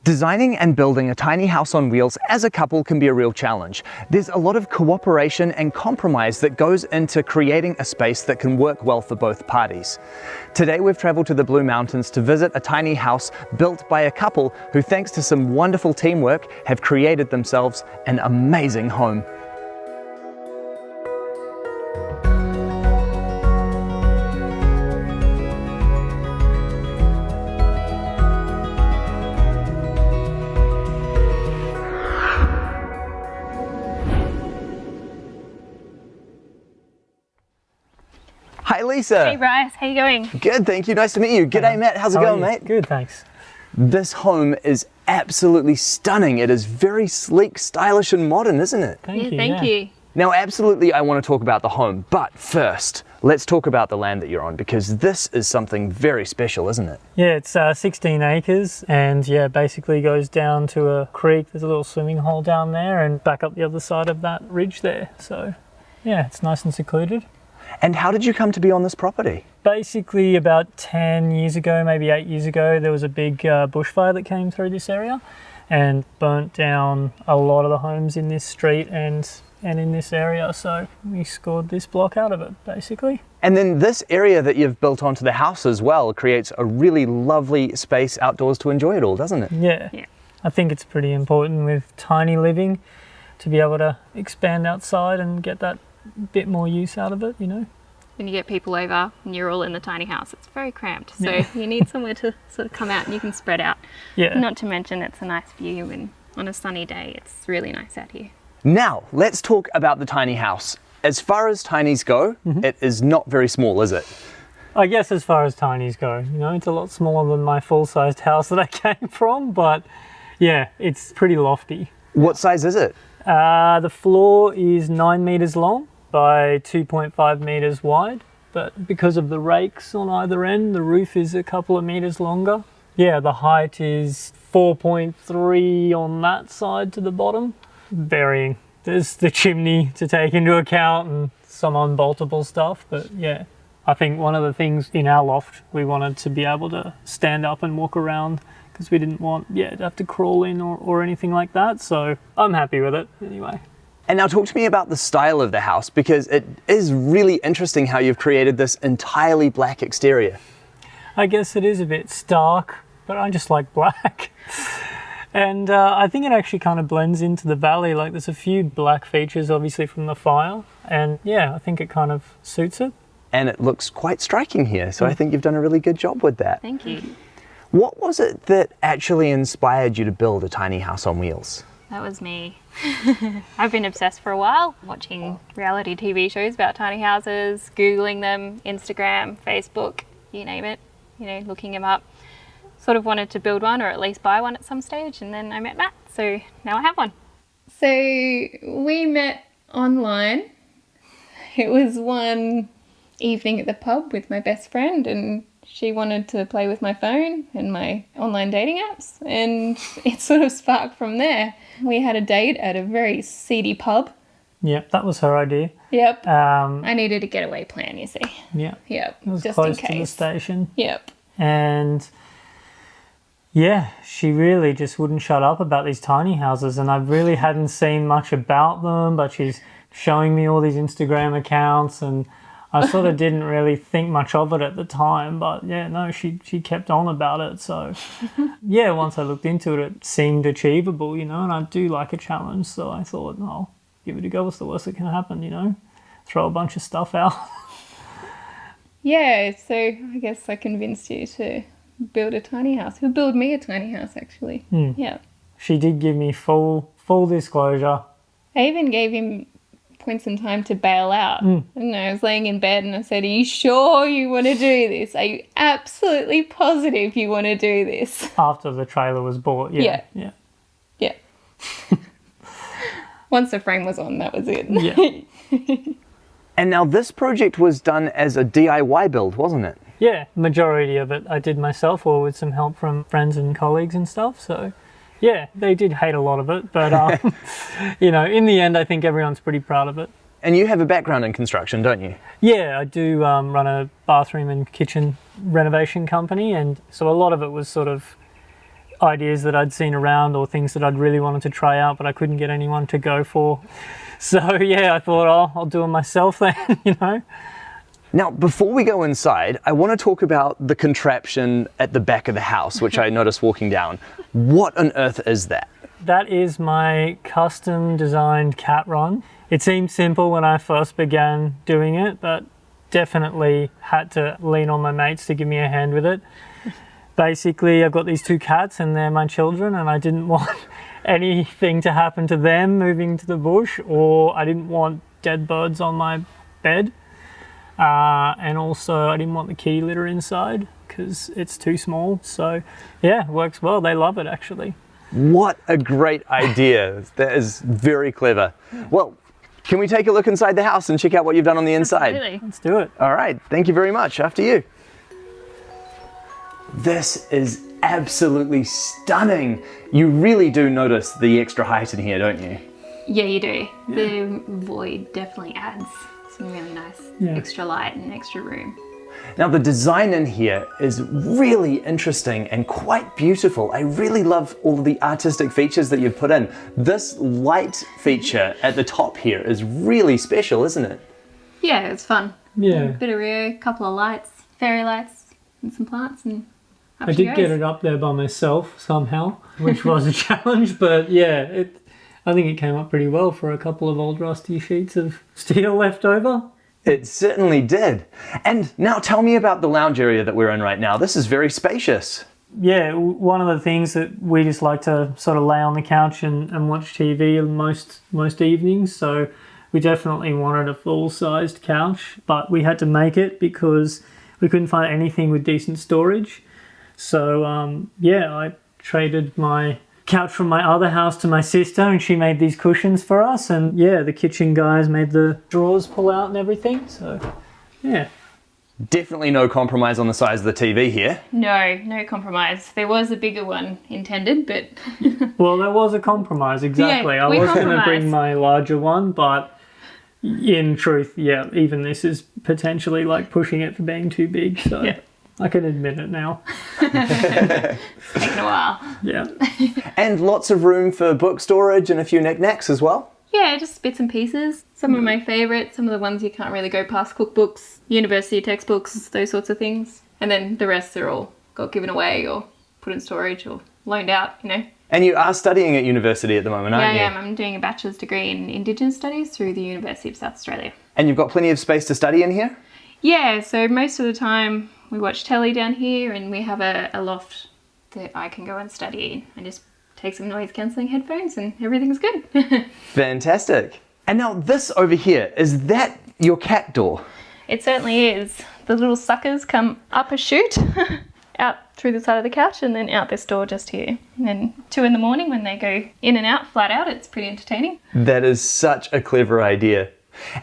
Designing and building a tiny house on wheels as a couple can be a real challenge. There's a lot of cooperation and compromise that goes into creating a space that can work well for both parties. Today we've traveled to the Blue Mountains to visit a tiny house built by a couple who, thanks to some wonderful teamwork, have created themselves an amazing home. Hi Lisa. Hey Bryce, how you going? Good, thank you. Nice to meet you. G'day Matt, how's it going, mate? Good, thanks. This home is absolutely stunning. It is very sleek, stylish and modern, isn't it? Thank you. Thank you. Now absolutely I want to talk about the home, but first let's talk about the land that you're on, because this is something very special, isn't it? Yeah, it's 16 acres and yeah, basically goes down to a creek. There's a little swimming hole down there and back up the other side of that ridge there. So yeah, it's nice and secluded. And how did you come to be on this property? Basically about 10 years ago, maybe 8 years ago, there was a big bushfire that came through this area and burnt down a lot of the homes in this street and in this area. So we scored this block out of it, basically. And then this area that you've built onto the house as well creates a really lovely space outdoors to enjoy it all, doesn't it? Yeah. I think it's pretty important with tiny living to be able to expand outside and get that bit more use out of it, you know. When you get people over and you're all in the tiny house, it's very cramped. So you need somewhere to sort of come out and you can spread out. Yeah. Not to mention it's a nice view, and on a sunny day, it's really nice out here. Now, let's talk about the tiny house. As far as tinies go, it is not very small, is it? I guess as far as tinies go, you know, it's a lot smaller than my full-sized house that I came from, but yeah, it's pretty lofty. What size is it? The floor is 9 meters long by 2.5 meters wide, but because of the rakes on either end, the roof is a couple of meters longer. Yeah, the height is 4.3 on that side to the bottom, varying. There's the chimney to take into account and some unboltable stuff, but yeah. I think one of the things in our loft, we wanted to be able to stand up and walk around because we didn't want to have to crawl in or anything like that, so I'm happy with it anyway. And now talk to me about the style of the house, because it is really interesting how you've created this entirely black exterior. I guess it is a bit stark, but I just like black. And I think it actually kind of blends into the valley. Like there's a few black features obviously from the fire, and yeah, I think it kind of suits it. And it looks quite striking here, so I think you've done a really good job with that. Thank you. What was it that actually inspired you to build a tiny house on wheels? That was me. I've been obsessed for a while, watching reality TV shows about tiny houses, Googling them, Instagram, Facebook, you name it, you know, looking them up. Sort of wanted to build one or at least buy one at some stage, and then I met Matt, so now I have one. So we met online. It was one evening at the pub with my best friend, and she wanted to play with my phone and my online dating apps, and it sort of sparked from there. We had a date at a very seedy pub. Yep, that was her idea. Yep. I needed a getaway plan, you see. Yeah. Yep. It was just close in case. to the station. Yep. And yeah, she really just wouldn't shut up about these tiny houses, and I really hadn't seen much about them, but she's showing me all these Instagram accounts, and I sort of didn't really think much of it at the time, but yeah, no, she kept on about it. So yeah, once I looked into it, it seemed achievable, you know, and I do like a challenge. So I thought, I'll give it a go. What's the worst that can happen, you know? Throw a bunch of stuff out. Yeah, so I guess I convinced you to build a tiny house. He'll build me a tiny house, actually. Yeah. She did give me full disclosure. I even gave him points in time to bail out. And I was laying in bed and I said, are you sure you want to do this? Are you absolutely positive you want to do this? After the trailer was bought, yeah. Once the frame was on, that was it. Yeah. And now this project was done as a DIY build, wasn't it? Yeah, majority of it I did myself or with some help from friends and colleagues and stuff, so yeah, they did hate a lot of it, but you know, in the end I think everyone's pretty proud of it. And you have a background in construction, don't you? Yeah, I do run a bathroom and kitchen renovation company, and so a lot of it was sort of ideas that I'd seen around or things that I'd really wanted to try out, but I couldn't get anyone to go for. So yeah, I thought, oh, I'll do it myself then, you know. Now, before we go inside, I want to talk about the contraption at the back of the house, which I noticed walking down. What on earth is that? That is my custom designed cat run. It seemed simple when I first began doing it, but definitely had to lean on my mates to give me a hand with it. Basically, I've got these 2 cats and they're my children, and I didn't want anything to happen to them moving to the bush, or I didn't want dead birds on my bed. And also I didn't want the kitty litter inside because it's too small. So yeah, it works well. They love it actually. What a great idea. That is very clever. Well, can we take a look inside the house and check out what you've done on the inside? Absolutely. Let's do it. All right, thank you very much. After you. This is absolutely stunning. You really do notice the extra height in here, don't you? Yeah, you do. The void definitely adds some really nice extra light and extra room. Now the design in here is really interesting and quite beautiful. I really love all of the artistic features that you've put in. This light feature at the top here is really special, isn't it? Yeah, it's fun. Yeah. A bit of Rio, a couple of lights, fairy lights, and some plants, and up I she did goes. get it up there by myself somehow, which was a challenge, but yeah, I think it came up pretty well for a couple of old rusty sheets of steel left over. It certainly did. And now tell me about the lounge area that we're in right now. This is very spacious. Yeah, one of the things that we just like to sort of lay on the couch and watch TV most evenings, so we definitely wanted a full-sized couch, but we had to make it because we couldn't find anything with decent storage. So yeah, I traded my couch from my other house to my sister, and she made these cushions for us, and yeah, the kitchen guys made the drawers pull out and everything, so yeah. Definitely no compromise on the size of the TV here. No compromise. There was a bigger one intended, but Well, there was a compromise, exactly. Yeah, I we was going to compromised. bring my larger one, but in truth, yeah, even this is potentially like pushing it for being too big, so Yeah. I can admit it now. it's taken a while. Yeah. And lots of room for book storage and a few knickknacks as well. Yeah, just bits and pieces. Some of my favourites, some of the ones you can't really go past: cookbooks, university textbooks, those sorts of things. And then the rest are all got given away or put in storage or loaned out, you know. And you are studying at university at the moment, Yeah, aren't I you? am. I'm doing a bachelor's degree in Indigenous Studies through the University of South Australia. And you've got plenty of space to study in here? Yeah, so most of the time we watch telly down here, and we have a loft that I can go and study in and just take some noise cancelling headphones and everything's good. Fantastic. And now this over here, is that your cat door? It certainly is. The little suckers come up a chute, out through the side of the couch, and then out this door just here. And then 2 in the morning when they go in and out, flat out, it's pretty entertaining. That is such a clever idea.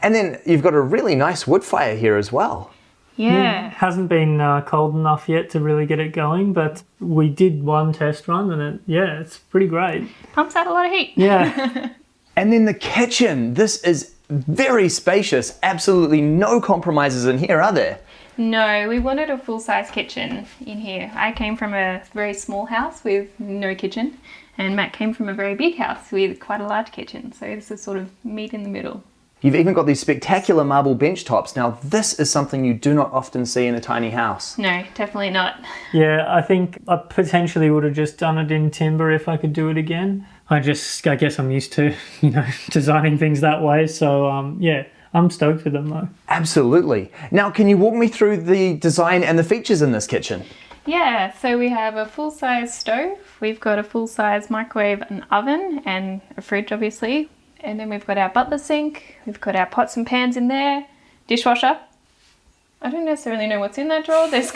And then you've got a really nice wood fire here as well. Yeah. Hasn't been cold enough yet to really get it going, but we did one test run and it's pretty great. Pumps out a lot of heat. Yeah. And then the kitchen. This is very spacious. Absolutely no compromises in here, are there? No, we wanted a full-size kitchen in here. I came from a very small house with no kitchen, and Matt came from a very big house with quite a large kitchen. So this is sort of meet in the middle. You've even got these spectacular marble bench tops. Now this is something you do not often see in a tiny house. No, definitely not. Yeah, I think I potentially would have just done it in timber if I could do it again. I guess I'm used to, designing things that way. So yeah, I'm stoked with them though. Absolutely. Now can you walk me through the design and the features in this kitchen? Yeah, so we have a full-size stove. We've got a full-size microwave and oven and a fridge, obviously. And then we've got our butler sink. We've got our pots and pans in there. Dishwasher. I don't necessarily know what's in that drawer. There's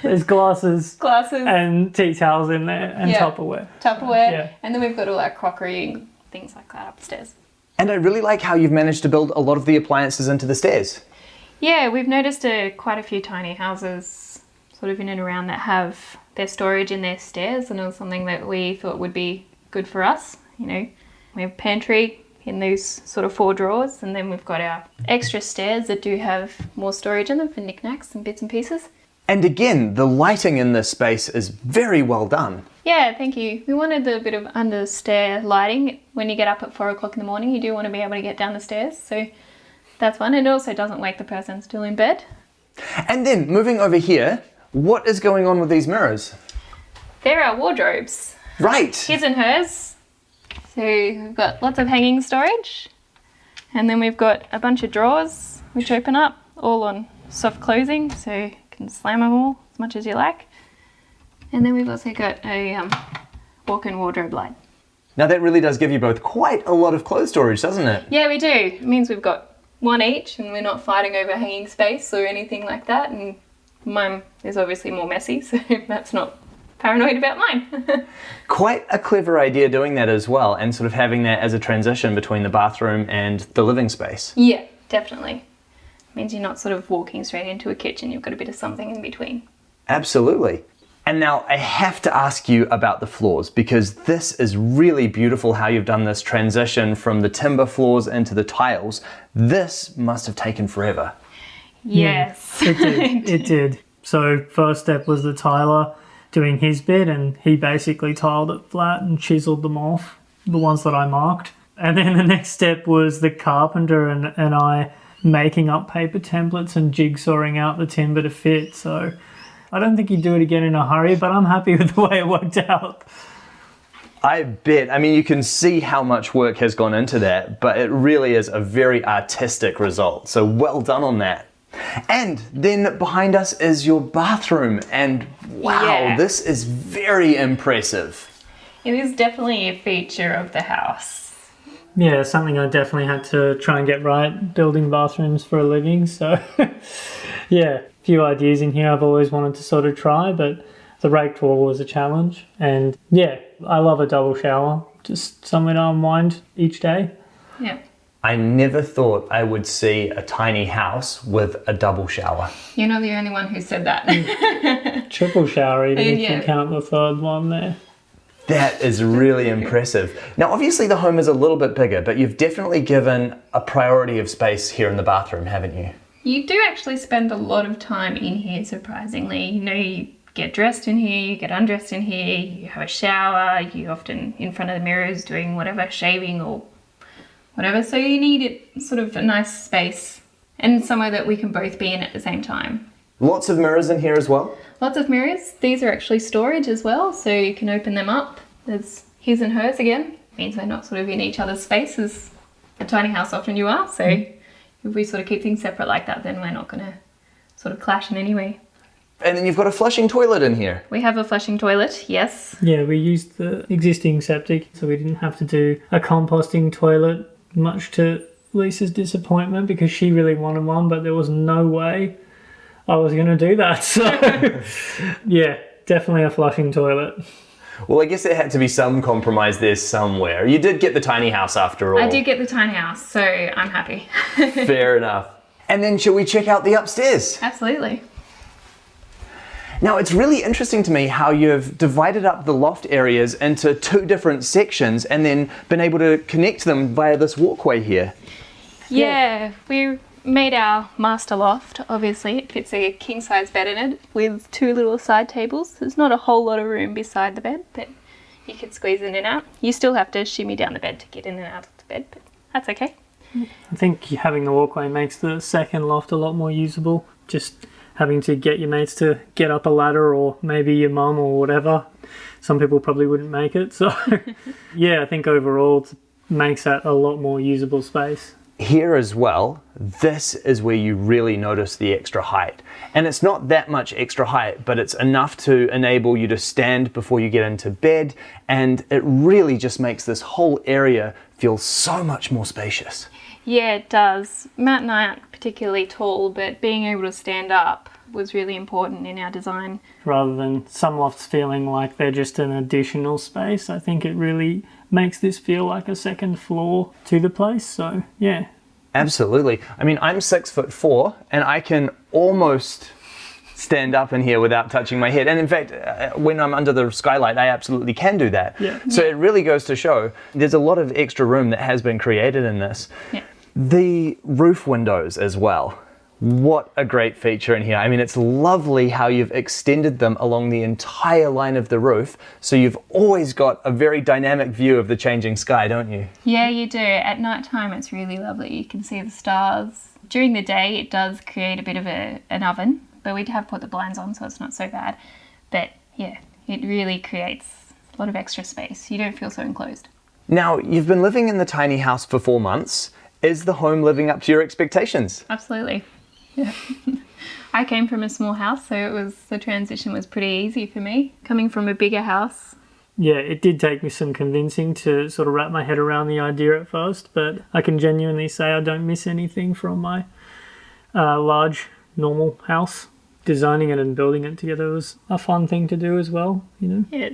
There's glasses glasses, and tea towels in there and Yeah. Tupperware. Tupperware, Yeah. and then we've got all our crockery and things like that upstairs. And I really like how you've managed to build a lot of the appliances into the stairs. Yeah, we've noticed quite a few tiny houses sort of in and around that have their storage in their stairs, and it was something that we thought would be good for us. We have pantry in those sort of 4 drawers, and then we've got our extra stairs that do have more storage in them for knickknacks and bits and pieces. And again, the lighting in this space is very well done. Yeah, thank you. We wanted a bit of under stair lighting. When you get up at 4 o'clock in the morning, you do want to be able to get down the stairs. So that's fun. And it also doesn't wake the person still in bed. And then moving over here, what is going on with these mirrors? There are wardrobes. Right. His and hers. So we've got lots of hanging storage. And then we've got a bunch of drawers which open up, all on soft closing, so you can slam them all as much as you like. And then we've also got a walk-in wardrobe light. Now that really does give you both quite a lot of clothes storage, doesn't it? Yeah, we do. It means we've got one each and we're not fighting over hanging space or anything like that. And mine is obviously more messy, so that's not paranoid about mine. Quite a clever idea doing that as well, and sort of having that as a transition between the bathroom and the living space. Yeah, definitely. It means you're not sort of walking straight into a kitchen, you've got a bit of something in between. Absolutely. And now I have to ask you about the floors, because this is really beautiful how you've done this transition from the timber floors into the tiles. This must have taken forever. Yes. It did. It did. So first step was the tiler doing his bit, and he basically tiled it flat and chiseled them off, the ones that I marked. And then the next step was the carpenter and I making up paper templates and jigsawing out the timber to fit. So I don't think he'd do it again in a hurry, but I'm happy with the way it worked out. I bet. I mean, you can see how much work has gone into that, but it really is a very artistic result. So well done on that. And then behind us is your bathroom, and wow, Yeah. This is very impressive. It is definitely a feature of the house. Yeah, something I definitely had to try and get right, building bathrooms for a living. So yeah, a few ideas in here I've always wanted to sort of try, but the rake drawer was a challenge. And yeah, I love a double shower, just somewhere to unwind each day. Yeah. I never thought I would see a tiny house with a double shower. You're not the only one who said that. Triple shower, even if Yeah. you count the third one there. That is really impressive. Now, obviously the home is a little bit bigger, but you've definitely given a priority of space here in the bathroom, haven't you? You do actually spend a lot of time in here, surprisingly. You know, you get dressed in here, you get undressed in here, you have a shower, you often in front of the mirrors doing whatever, shaving or whatever. So you need it sort of a nice space and somewhere that we can both be in at the same time. Lots of mirrors in here as well. Lots of mirrors. These are actually storage as well, so you can open them up. There's his and hers again. Means they're not sort of in each other's space as a tiny house often you are. So if we sort of keep things separate like that, then we're not going to sort of clash in any way. And then you've got a flushing toilet in here. We have a flushing toilet, yes. Yeah, we used the existing septic, so we didn't have to do a composting toilet, much to Lisa's disappointment, because she really wanted one, but there was no way I was going to do that. So yeah, definitely a flushing toilet. Well, I guess there had to be some compromise there somewhere. You did get the tiny house after all. I did get the tiny house, so I'm happy. Fair enough. And then shall we check out the upstairs? Absolutely. Now, it's really interesting to me how you've divided up the loft areas into two different sections and then been able to connect them via this walkway here. Yeah, we made our master loft. Obviously, it fits a king-size bed in it with two little side tables. There's not a whole lot of room beside the bed, but you could squeeze in and out. You still have to shimmy down the bed to get in and out of the bed, but that's okay. I think having the walkway makes the second loft a lot more usable. Just having to get your mates to get up a ladder, or maybe your mum or whatever. Some people probably wouldn't make it. So yeah, I think overall it makes that a lot more usable space. Here as well, this is where you really notice the extra height. And it's not that much extra height, but it's enough to enable you to stand before you get into bed, and it really just makes this whole area feel so much more spacious. Yeah, it does. Matt and I aren't particularly tall, but being able to stand up was really important in our design. Rather than some lofts feeling like they're just an additional space, I think it really makes this feel like a second floor to the place. So yeah. Absolutely. I mean, I'm 6'4" and I can almost stand up in here without touching my head. And in fact, when I'm under the skylight, I absolutely can do that. Yeah. So it really goes to show there's a lot of extra room that has been created in this. Yeah. The roof windows as well. What a great feature in here. I mean, it's lovely how you've extended them along the entire line of the roof, so you've always got a very dynamic view of the changing sky, don't you? Yeah, you do. At night time, it's really lovely. You can see the stars. During the day, it does create a bit of an oven, but we have put the blinds on, so it's not so bad. But yeah, it really creates a lot of extra space. You don't feel so enclosed. Now, you've been living in the tiny house for 4 months. Is the home living up to your expectations? Absolutely. Yeah. I came from a small house, so the transition was pretty easy for me. Coming from a bigger house. Yeah, it did take me some convincing to sort of wrap my head around the idea at first, but I can genuinely say I don't miss anything from my large, normal house. Designing it and building it together was a fun thing to do as well, you know. Yeah.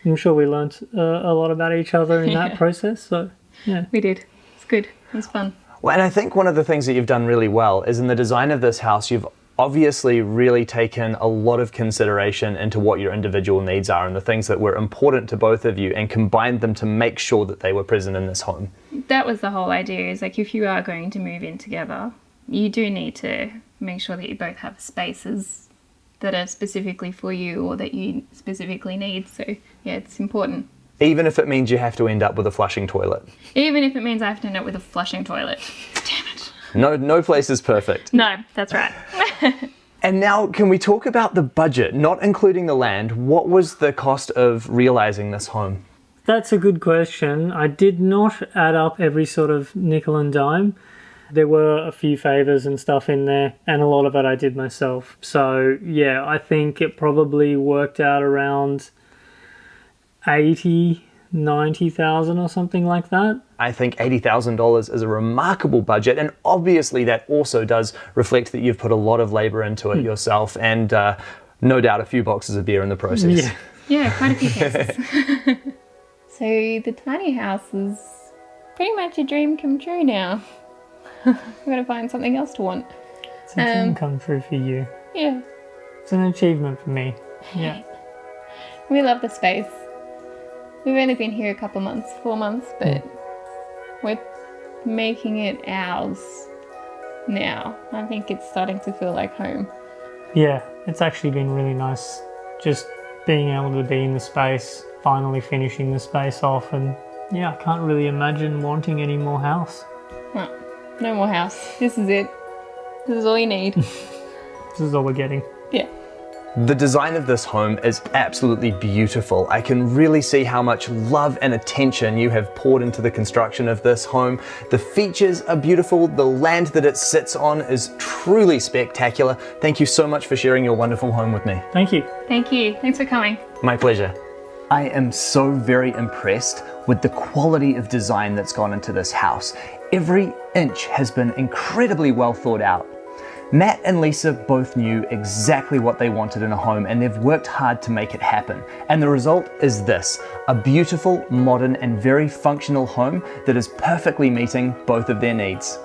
I'm sure we learnt a lot about each other in that process, so yeah. We did. It's good. It was fun. Well, and I think one of the things that you've done really well is in the design of this house, you've obviously really taken a lot of consideration into what your individual needs are and the things that were important to both of you and combined them to make sure that they were present in this home. That was the whole idea, is like if you are going to move in together, you do need to make sure that you both have spaces that are specifically for you or that you specifically need. So yeah, it's important. Even if it means you have to end up with a flushing toilet. Even if it means I have to end up with a flushing toilet. Damn it. No place is perfect. No, that's right. And now, can we talk about the budget, not including the land? What was the cost of realizing this home? That's a good question. I did not add up every sort of nickel and dime. There were a few favours and stuff in there, and a lot of it I did myself. So yeah, I think it probably worked out around 90,000 or something like that. I think $80,000 is a remarkable budget, and obviously that also does reflect that you've put a lot of labour into it yourself, and no doubt a few boxes of beer in the process. Yeah, quite a few cases. So the tiny house is pretty much a dream come true now. I've got to find something else to want. It's a dream come true for you. Yeah. It's an achievement for me. Yeah. We love the space. We've only been here a couple months, 4 months, but we're making it ours now. I think it's starting to feel like home. Yeah, it's actually been really nice just being able to be in the space, finally finishing the space off, and yeah, I can't really imagine wanting any more house. Well, no more house. This is it. This is all you need. This is all we're getting. Yeah. The design of this home is absolutely beautiful. I can really see how much love and attention you have poured into the construction of this home. The features are beautiful. The land that it sits on is truly spectacular. Thank you so much for sharing your wonderful home with me. Thank you. Thank you. Thanks for coming. My pleasure. I am so very impressed with the quality of design that's gone into this house. Every inch has been incredibly well thought out. Matt and Lisa both knew exactly what they wanted in a home, and they've worked hard to make it happen. And the result is this, a beautiful, modern and very functional home that is perfectly meeting both of their needs.